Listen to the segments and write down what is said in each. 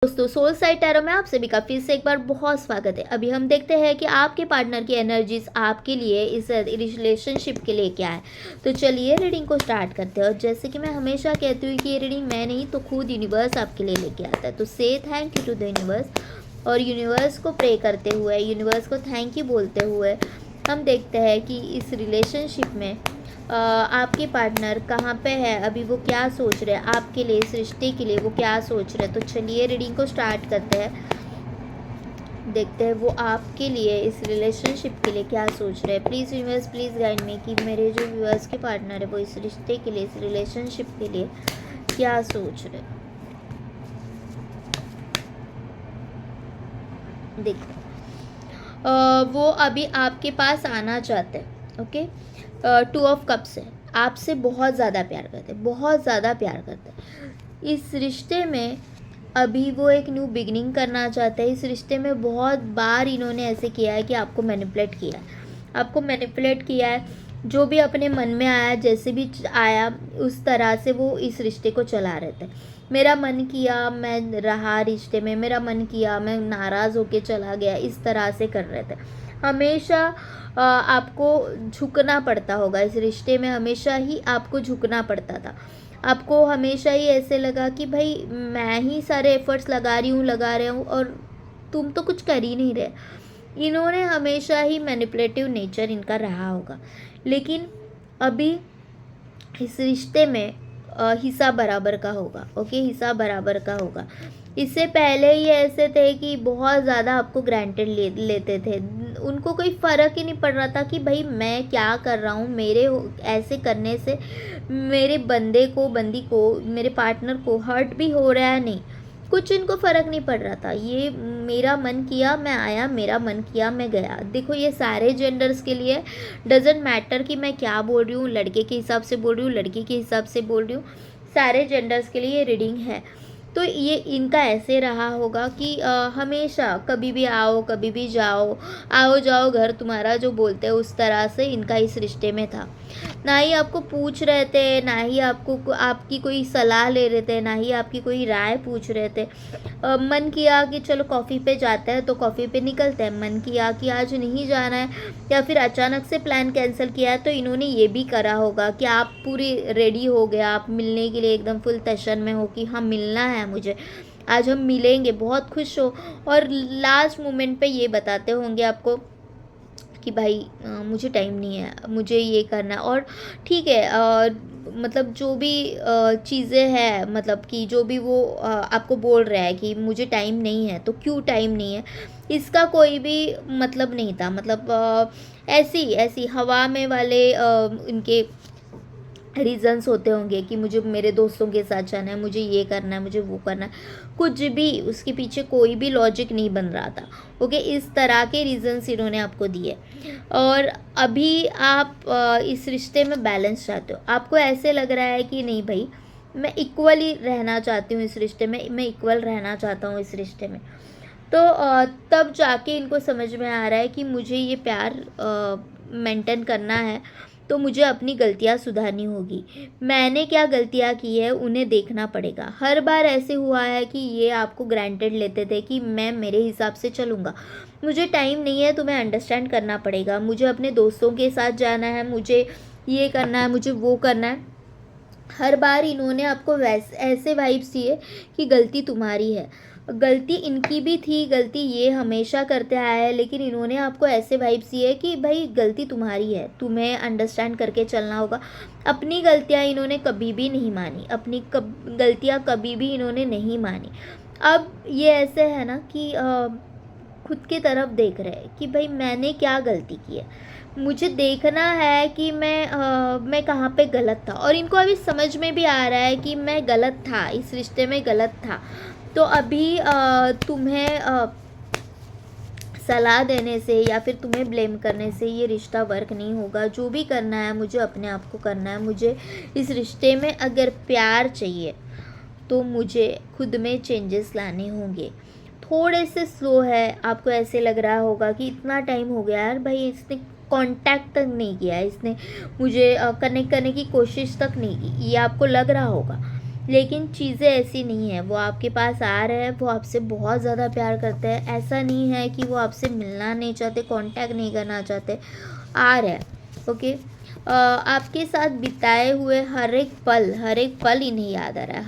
दोस्तों soul side tarot में आप सभी का फिर से एक बार बहुत स्वागत है। अभी हम देखते हैं कि आपके पार्टनर की एनर्जीज आपके लिए इस रिलेशनशिप के लिए क्या है। तो चलिए रीडिंग को स्टार्ट करते हैं। और जैसे कि मैं हमेशा कहती हूँ कि ये रीडिंग मैं नहीं तो खुद यूनिवर्स आपके लिए लेके आता है। तो से thank you to the universe. और यूनिवर्स को प्रे करते हुए, यूनिवर्स को थैंक यू बोलते हुए हम देखते हैं कि इस रिलेशनशिप में आपके पार्टनर कहाँ पे है, अभी वो क्या सोच रहे हैं आपके लिए, इस रिश्ते के लिए वो क्या सोच रहे हैं। तो चलिए रीडिंग को स्टार्ट करते हैं, देखते हैं वो आपके लिए इस रिलेशनशिप के लिए क्या सोच रहे हैं। Please universe please guide me कि मेरे जो व्यूअर्स के पार्टनर है वो इस रिश्ते के लिए, इस रिलेशनशिप के लिए क्या सोच रहे हैं। देखो वो अभी आपके पास आना चाहते हैं। ओके, 2 ऑफ कप्स है, आपसे बहुत ज़्यादा प्यार करते हैं, बहुत ज़्यादा प्यार करते हैं। इस रिश्ते में अभी वो एक न्यू बिगिनिंग करना चाहते हैं। इस रिश्ते में बहुत बार इन्होंने ऐसे किया है कि आपको मैनिपुलेट किया है, आपको मैनिपुलेट किया है। जो भी अपने मन में आया, जैसे भी आया उस तरह से वो इस रिश्ते को चला रहे थे। मेरा मन किया मैं रहा रिश्ते में, मेरा मन किया मैं नाराज़ होके चला गया, इस तरह से कर रहे थे। हमेशा आपको झुकना पड़ता होगा इस रिश्ते में, हमेशा ही आपको झुकना पड़ता था। आपको हमेशा ही ऐसे लगा कि भाई मैं ही सारे एफर्ट्स लगा रहा हूँ और तुम तो कुछ कर ही नहीं रहे। इन्होंने हमेशा ही मैनिपुलेटिव नेचर इनका रहा होगा। लेकिन अभी इस रिश्ते में हिस्सा बराबर का होगा। ओके, हिस्सा बराबर का होगा। इससे पहले ये ऐसे थे कि बहुत ज़्यादा आपको ग्रांटेड लेते थे। उनको कोई फ़र्क ही नहीं पड़ रहा था कि भाई मैं क्या कर रहा हूँ, मेरे ऐसे करने से मेरे बंदी को मेरे पार्टनर को हर्ट भी हो रहा है, नहीं कुछ इनको फ़र्क नहीं पड़ रहा था। ये मेरा मन किया मैं आया, मेरा मन किया मैं गया। देखो ये सारे जेंडर्स के लिए डजेंट मैटर कि मैं क्या बोल रही हूँ, लड़के के हिसाब से बोल रही हूँ, लड़की के हिसाब से बोल रही हूँ, सारे जेंडर्स के लिए ये रीडिंग है। तो ये इनका ऐसे रहा होगा कि हमेशा कभी भी आओ कभी भी जाओ, आओ जाओ घर तुम्हारा जो बोलते हैं, उस तरह से इनका इस रिश्ते में था। ना ही आपको पूछ रहे थे, ना ही आपकी कोई सलाह ले रहे थे, ना ही आपकी कोई राय पूछ रहे थे। मन किया कि चलो कॉफ़ी पे जाते हैं तो कॉफ़ी पे निकलते हैं, मन किया कि आज नहीं जाना है या फिर अचानक से प्लान कैंसिल किया है तो इन्होंने ये भी करा होगा कि आप पूरी रेडी हो गए, आप मिलने के लिए एकदम फुल टेंशन में हो कि हाँ मिलना है मुझे, आज हम मिलेंगे, बहुत खुश हो। और लास्ट मोमेंट पे ये बताते होंगे आपको कि भाई मुझे टाइम नहीं है, मुझे ये करना है। और ठीक है, मतलब जो भी चीज़ें हैं, मतलब कि जो भी वो आपको बोल रहा है कि मुझे टाइम नहीं है, तो क्यों टाइम नहीं है इसका कोई भी मतलब नहीं था। मतलब ऐसी ऐसी हवा में वाले इनके रीज़न्स होते होंगे कि मुझे मेरे दोस्तों के साथ जाना है, मुझे ये करना है, मुझे वो करना है, कुछ भी उसके पीछे कोई भी लॉजिक नहीं बन रहा था। ओके, इस तरह के रीज़न्स इन्होंने आपको दिए। और अभी आप इस रिश्ते में बैलेंस चाहते हो। आपको ऐसे लग रहा है कि नहीं भाई मैं इक्वली रहना चाहती हूँ इस रिश्ते में, मैं इक्वल रहना चाहता हूँ इस रिश्ते में। तो तब जाके इनको समझ में आ रहा है कि मुझे ये प्यार मेंटेन करना है तो मुझे अपनी गलतियाँ सुधारनी होगी। मैंने क्या गलतियाँ की है उन्हें देखना पड़ेगा। हर बार ऐसे हुआ है कि ये आपको ग्रांटेड लेते थे कि मैं मेरे हिसाब से चलूँगा, मुझे टाइम नहीं है, तुम्हें अंडरस्टैंड करना पड़ेगा, मुझे अपने दोस्तों के साथ जाना है, मुझे ये करना है, मुझे वो करना है। हर बार इन्होंने आपको ऐसे वाइब्स दिए कि गलती तुम्हारी है। गलती इनकी भी थी, गलती ये हमेशा करते आया है, लेकिन इन्होंने आपको ऐसे वाइब्स दिए कि भाई गलती तुम्हारी है, तुम्हें अंडरस्टैंड करके चलना होगा। अपनी गलतियाँ इन्होंने कभी भी नहीं मानी, अपनी गलतियाँ कभी भी इन्होंने नहीं मानी। अब ये ऐसे है ना कि खुद की तरफ देख रहे हैं कि भाई मैंने क्या गलती की है, मुझे देखना है कि मैं कहाँ पे गलत था। और इनको अभी समझ में भी आ रहा है कि मैं गलत था, इस रिश्ते में गलत था। तो अभी तुम्हें सलाह देने से या फिर तुम्हें ब्लेम करने से ये रिश्ता वर्क नहीं होगा। जो भी करना है मुझे अपने आप को करना है। मुझे इस रिश्ते में अगर प्यार चाहिए तो मुझे खुद में चेंजेस लाने होंगे। थोड़े से स्लो है, आपको ऐसे लग रहा होगा कि इतना टाइम हो गया यार, भाई इसने कांटेक्ट तक नहीं किया, इसने मुझे कनेक्ट करने की कोशिश तक नहीं की, ये आपको लग रहा होगा। लेकिन चीज़ें ऐसी नहीं है, वो आपके पास आ रहे हैं, वो आपसे बहुत ज़्यादा प्यार करते हैं। ऐसा नहीं है कि वो आपसे मिलना नहीं चाहते, कांटेक्ट नहीं करना चाहते, आ रहे हैं। ओके, आपके साथ बिताए हुए हर एक पल इन्हें याद आ रहा है,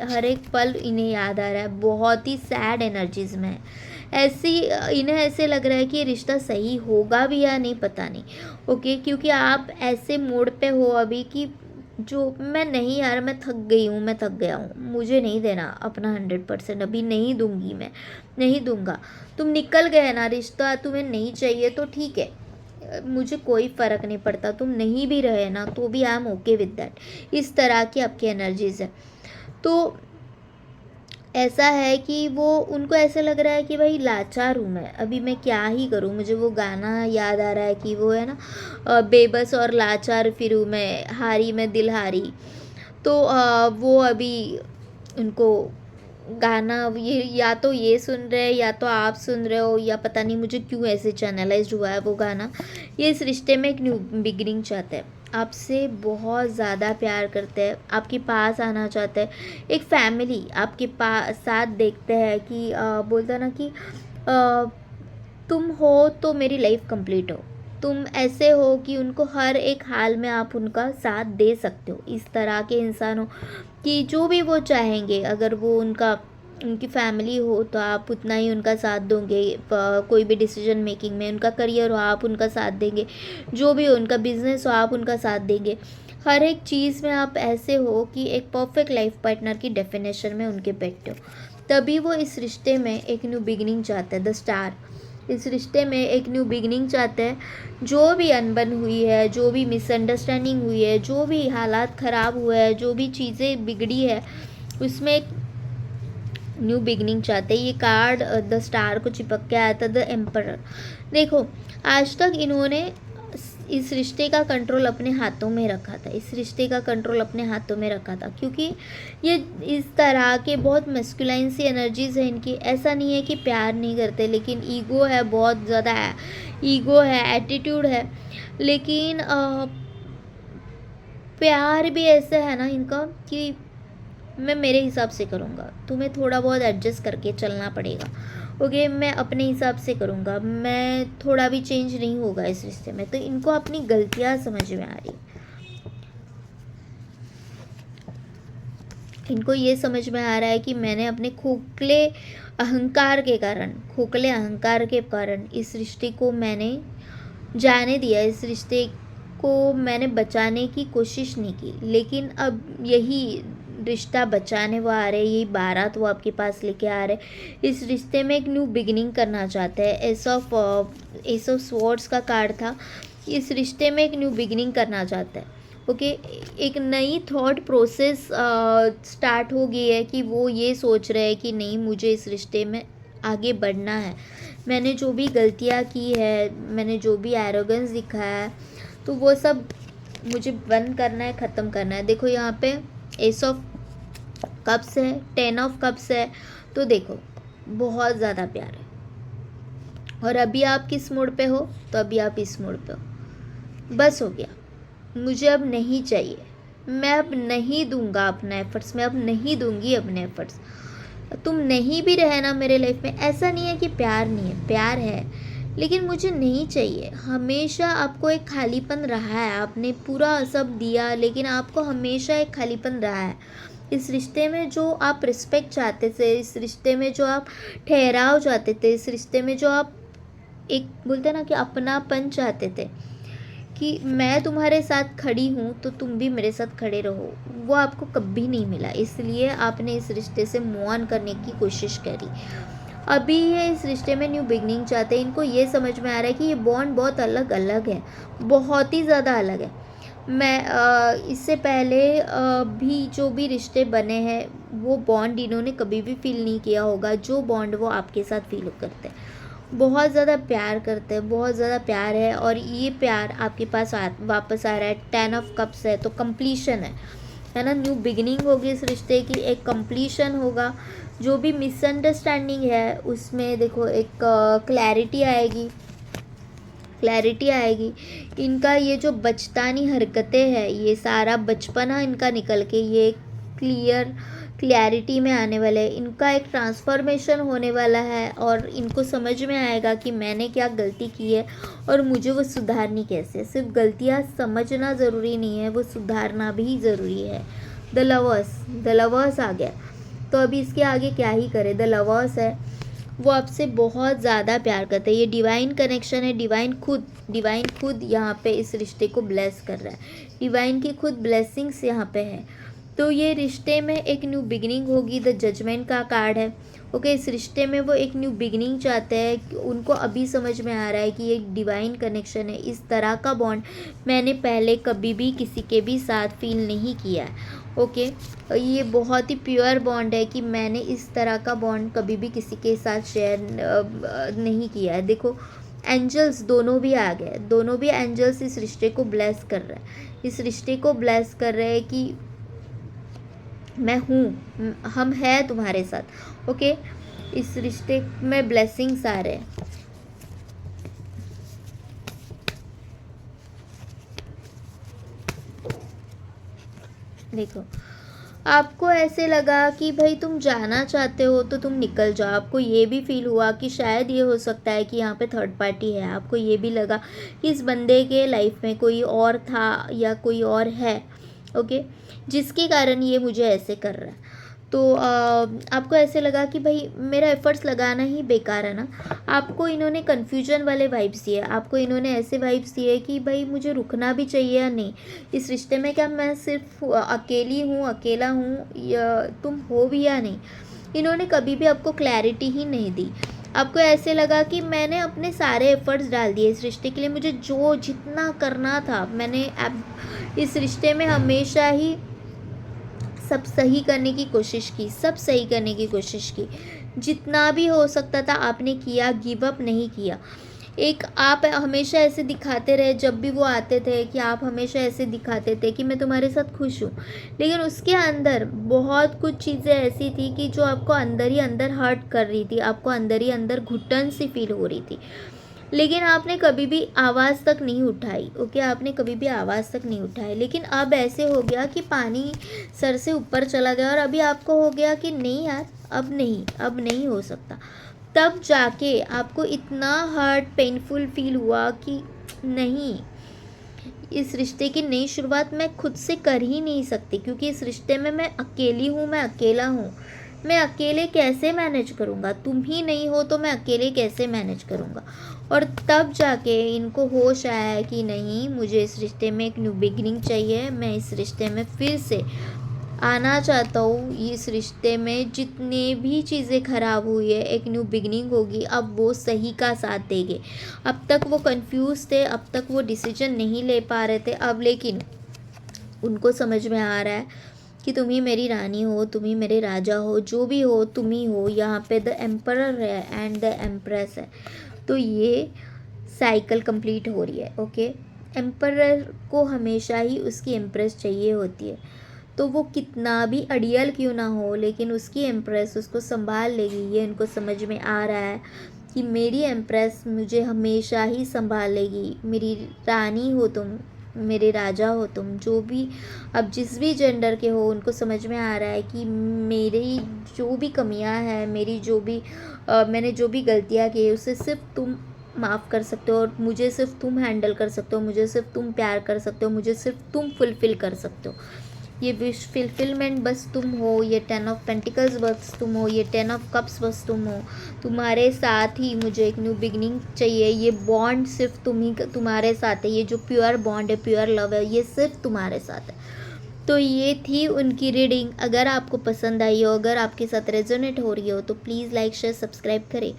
हर एक पल इन्हें याद आ रहा है। बहुत ही सैड एनर्जीज में है। ऐसी इन्हें ऐसे लग रहा है कि ये रिश्ता सही होगा भी या नहीं, पता नहीं। ओके, क्योंकि आप ऐसे मोड पे हो अभी कि जो मैं नहीं यार, मैं थक गई हूँ, मैं थक गया हूँ, मुझे नहीं देना अपना 100%, अभी नहीं दूंगी, मैं नहीं दूंगा। तुम निकल गए ना, रिश्ता तुम्हें नहीं चाहिए तो ठीक है, मुझे कोई फ़र्क नहीं पड़ता। तुम नहीं भी रहे ना तो भी I am okay with that. इस तरह की आपकी एनर्जीज है। तो ऐसा है कि वो उनको ऐसे लग रहा है कि भाई लाचार हूँ मैं, अभी मैं क्या ही करूँ। मुझे वो गाना याद आ रहा है कि वो है ना, बेबस और लाचार फिरूँ मैं, हारी मैं दिल हारी। तो वो अभी उनको गाना ये या तो ये सुन रहे हैं या तो आप सुन रहे हो, या पता नहीं मुझे क्यों ऐसे चैनलाइज हुआ है वो गाना। ये इस रिश्ते में एक न्यू बिगिनिंग चाहते हैं, आपसे बहुत ज़्यादा प्यार करते हैं, आपके पास आना चाहते हैं। एक फैमिली आपके पास साथ देखते हैं कि बोलता ना कि तुम हो तो मेरी लाइफ कंप्लीट हो। तुम ऐसे हो कि उनको हर एक हाल में आप उनका साथ दे सकते हो। इस तरह के इंसान हो कि जो भी वो चाहेंगे, अगर वो उनकी फैमिली हो तो आप उतना ही उनका साथ दोगे। कोई भी डिसीजन मेकिंग में, उनका करियर हो आप उनका साथ देंगे, जो भी हो उनका बिजनेस हो आप उनका साथ देंगे। हर एक चीज़ में आप ऐसे हो कि एक परफेक्ट लाइफ पार्टनर की डेफिनेशन में उनके बैठते हो। तभी वो इस रिश्ते में एक न्यू बिगिनिंग चाहते हैं। द स्टार इस रिश्ते में एक न्यू बिगिनिंग चाहते हैं। जो भी अनबन हुई है, जो भी मिसअंडरस्टैंडिंग हुई है, जो भी हालात ख़राब हुए हैं, जो भी चीज़ें बिगड़ी है, उसमें एक न्यू बिगिनिंग चाहते हैं। ये कार्ड द स्टार को चिपक के आया था, द एम्परर। देखो, आज तक इन्होंने इस रिश्ते का कंट्रोल अपने हाथों में रखा था, इस रिश्ते का कंट्रोल अपने हाथों में रखा था, क्योंकि ये इस तरह के बहुत मस्कुलाइन सी एनर्जीज है इनकी। ऐसा नहीं है कि प्यार नहीं करते, लेकिन ईगो है, बहुत ज़्यादा ईगो है, एटीट्यूड है। लेकिन प्यार भी ऐसा है ना इनका कि मैं मेरे हिसाब से करूँगा, तुम्हें थोड़ा बहुत एडजस्ट करके चलना पड़ेगा। ओके, मैं अपने हिसाब से करूँगा, मैं थोड़ा भी चेंज नहीं होगा इस रिश्ते में। तो इनको अपनी गलतियाँ समझ में आ रही, इनको ये समझ में आ रहा है कि मैंने अपने खोखले अहंकार के कारण इस रिश्ते को मैंने जाने दिया, इस रिश्ते को मैंने बचाने की कोशिश नहीं की। लेकिन अब यही रिश्ता बचाने वो आ रहे, यही बारात वो आपके पास लेके आ रहे। इस रिश्ते में एक न्यू बिगिनिंग करना चाहते हैं। एस ऑफ स्वॉर्ड्स का कार्ड था। इस रिश्ते में एक न्यू बिगिनिंग करना चाहते हैं। ओके, एक नई थॉट प्रोसेस स्टार्ट हो गई है कि वो ये सोच रहे हैं कि नहीं, मुझे इस रिश्ते में आगे बढ़ना है। मैंने जो भी गलतियाँ की है, मैंने जो भी एरोगेंस दिखाया है, तो वो सब मुझे बंद करना है, ख़त्म करना है। देखो यहाँ पे एस ऑफ कप्स है, 10 ऑफ कप्स है। तो देखो, बहुत ज़्यादा प्यार है। और अभी आप किस मोड पे हो? तो अभी आप इस मोड पे हो। बस हो गया, मुझे अब नहीं चाहिए, मैं अब नहीं दूंगा अपना एफर्ट्स, मैं अब नहीं दूंगी अपने एफर्ट्स। तुम नहीं भी रहे ना मेरे लाइफ में, ऐसा नहीं है कि प्यार नहीं है, प्यार है, लेकिन मुझे नहीं चाहिए। हमेशा आपको एक खालीपन रहा है, आपने पूरा सब दिया, लेकिन आपको हमेशा एक खालीपन रहा है। इस रिश्ते में जो आप रिस्पेक्ट चाहते थे, इस रिश्ते में जो आप ठहराव चाहते थे, इस रिश्ते में जो आप एक बोलते ना कि अपनापन चाहते थे, कि मैं तुम्हारे साथ खड़ी हूँ तो तुम भी मेरे साथ खड़े रहो, वो आपको कभी नहीं मिला। इसलिए आपने इस रिश्ते से मूव ऑन करने की कोशिश करी। अभी ये इस रिश्ते में न्यू बिगनिंग चाहते हैं। इनको ये समझ में आ रहा है कि ये बॉन्ड बहुत अलग अलग है, बहुत ही ज़्यादा अलग है। मैं इससे पहले भी जो भी रिश्ते बने हैं, वो बॉन्ड इन्होंने कभी भी फील नहीं किया होगा जो बॉन्ड वो आपके साथ फील करते हैं। बहुत ज़्यादा प्यार करते हैं, बहुत ज़्यादा प्यार है, और ये प्यार आपके पास वापस आ रहा है। 10 ऑफ कप्स है, तो कंप्लीशन है ना, न्यू बिगिनिंग होगी इस रिश्ते की, एक कंप्लीशन होगा। जो भी मिसअंडरस्टैंडिंग है उसमें देखो एक क्लैरिटी आएगी। इनका ये जो बचतानी हरकतें हैं, ये सारा बचपना इनका निकल के ये क्लियरिटी में आने वाले हैं, इनका एक ट्रांसफॉर्मेशन होने वाला है और इनको समझ में आएगा कि मैंने क्या गलती की है और मुझे वो सुधारनी कैसे है। सिर्फ गलतियाँ समझना ज़रूरी नहीं है, वो सुधारना भी ज़रूरी है। द लवर्स आ गया, तो अभी इसके आगे क्या ही करे। द लवर्स है, वो आपसे बहुत ज़्यादा प्यार करते हैं। ये डिवाइन कनेक्शन है, डिवाइन खुद यहाँ पे इस रिश्ते को ब्लेस कर रहा है। डिवाइन की खुद ब्लेसिंग्स यहाँ पे है। तो ये रिश्ते में एक न्यू बिगिनिंग होगी। द जजमेंट का कार्ड है। ओके, इस रिश्ते में वो एक न्यू बिगिनिंग चाहते हैं। उनको अभी समझ में आ रहा है कि ये एक डिवाइन कनेक्शन है। इस तरह का बॉन्ड मैंने पहले कभी भी किसी के भी साथ फील नहीं किया है। ओके, ये बहुत ही प्योर बॉन्ड है कि मैंने इस तरह का बॉन्ड कभी भी किसी के साथ शेयर नहीं किया है। देखो, एंजल्स दोनों भी आ गए, दोनों भी एंजल्स इस रिश्ते को ब्लेस कर रहे हैं। इस रिश्ते को ब्लेस कर रहे हैं कि मैं हूँ, हम हैं तुम्हारे साथ। ओके, इस रिश्ते में ब्लेसिंग्स आ रहे हैं। देखो, आपको ऐसे लगा कि भाई तुम जाना चाहते हो तो तुम निकल जाओ। आपको ये भी फील हुआ कि शायद ये हो सकता है कि यहाँ पे थर्ड पार्टी है। आपको ये भी लगा कि इस बंदे के लाइफ में कोई और था या कोई और है, ओके, जिसके कारण ये मुझे ऐसे कर रहा है। तो आपको ऐसे लगा कि भाई मेरा एफर्ट्स लगाना ही बेकार है ना। आपको इन्होंने कन्फ्यूजन वाले वाइब्स दिए, आपको इन्होंने ऐसे वाइब्स दिए कि भाई मुझे रुकना भी चाहिए या नहीं इस रिश्ते में। क्या मैं सिर्फ अकेली हूँ, अकेला हूँ, या तुम हो भी या नहीं। इन्होंने कभी भी आपको क्लैरिटी ही नहीं दी। आपको ऐसे लगा कि मैंने अपने सारे एफर्ट्स डाल दिए इस रिश्ते के लिए, मुझे जो जितना करना था मैंने अब इस रिश्ते में हमेशा ही सब सही करने की कोशिश की, सब सही करने की कोशिश की। जितना भी हो सकता था आपने किया, गिव अप नहीं किया। एक आप हमेशा ऐसे दिखाते रहे, जब भी वो आते थे कि आप हमेशा ऐसे दिखाते थे कि मैं तुम्हारे साथ खुश हूँ, लेकिन उसके अंदर बहुत कुछ चीज़ें ऐसी थी कि जो आपको अंदर ही अंदर हर्ट कर रही थी, आपको अंदर ही अंदर घुटन सी फील हो रही थी। लेकिन आपने कभी भी आवाज़ तक नहीं उठाई। ओके, आपने कभी भी आवाज़ तक नहीं उठाई। लेकिन अब ऐसे हो गया कि पानी सर से ऊपर चला गया और अभी आपको हो गया कि नहीं यार, अब नहीं हो सकता। तब जाके आपको इतना हर्ट, पेनफुल फील हुआ कि नहीं, इस रिश्ते की नई शुरुआत मैं खुद से कर ही नहीं सकती, क्योंकि इस रिश्ते में मैं अकेली हूँ, मैं अकेला हूँ। मैं अकेले कैसे मैनेज करूँगा, तुम ही नहीं हो तो मैं अकेले कैसे मैनेज करूँगा। और तब जाके इनको होश आया है कि नहीं, मुझे इस रिश्ते में एक न्यू बिगिनिंग चाहिए। मैं इस रिश्ते में फिर से आना चाहता हूँ। इस रिश्ते में जितनी भी चीज़ें ख़राब हुई है, एक न्यू बिगिनिंग होगी। अब वो सही का साथ देंगे। अब तक वो कंफ्यूज थे, अब तक वो डिसीजन नहीं ले पा रहे थे, अब लेकिन उनको समझ में आ रहा है कि तुम ही मेरी रानी हो, तुम ही मेरे राजा हो, जो भी हो तुम ही हो। यहाँ पे द एम्परर है एंड द एम्प्रेस है। तो ये साइकिल कंप्लीट हो रही है। ओके, एम्परर को हमेशा ही उसकी एम्प्रेस चाहिए होती है, तो वो कितना भी अड़ियल क्यों ना हो, लेकिन उसकी एम्प्रेस उसको संभाल लेगी। ये उनको समझ में आ रहा है कि मेरी एम्प्रेस मुझे हमेशा ही संभाल लेगी। मेरी रानी हो तुम, मेरे राजा हो तुम, जो भी अब जिस भी जेंडर के हो, उनको समझ में आ रहा है कि मेरी जो भी कमियां हैं, मेरी जो भी मैंने जो भी गलतियां की है, उसे सिर्फ तुम माफ़ कर सकते हो और मुझे सिर्फ तुम हैंडल कर सकते हो, मुझे सिर्फ तुम प्यार कर सकते हो, मुझे सिर्फ तुम फुलफ़िल कर सकते हो। ये विश फुलफिलमेंट बस तुम हो, ये 10 ऑफ पेंटिकल्स बस तुम हो, ये 10 ऑफ कप्स बस तुम हो। तुम्हारे साथ ही मुझे एक न्यू बिगिनिंग चाहिए। ये बॉन्ड सिर्फ तुम्हारे साथ है। ये जो प्योर बॉन्ड है, प्योर लव है, ये सिर्फ तुम्हारे साथ है। तो ये थी उनकी रीडिंग। अगर आपको पसंद आई हो, अगर आपके साथ रेजोनेट हो रही हो, तो प्लीज़ लाइक, शेयर, सब्सक्राइब करें।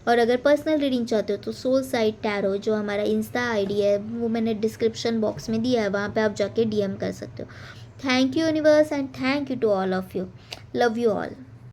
और अगर पर्सनल रीडिंग चाहते हो तो सोल साइड टैरो, जो हमारा इंस्टा आईडी है, वो मैंने डिस्क्रिप्शन बॉक्स में दिया है, वहाँ पे आप जाके DM कर सकते हो। Thank you universe and thank you to all of you. Love you all.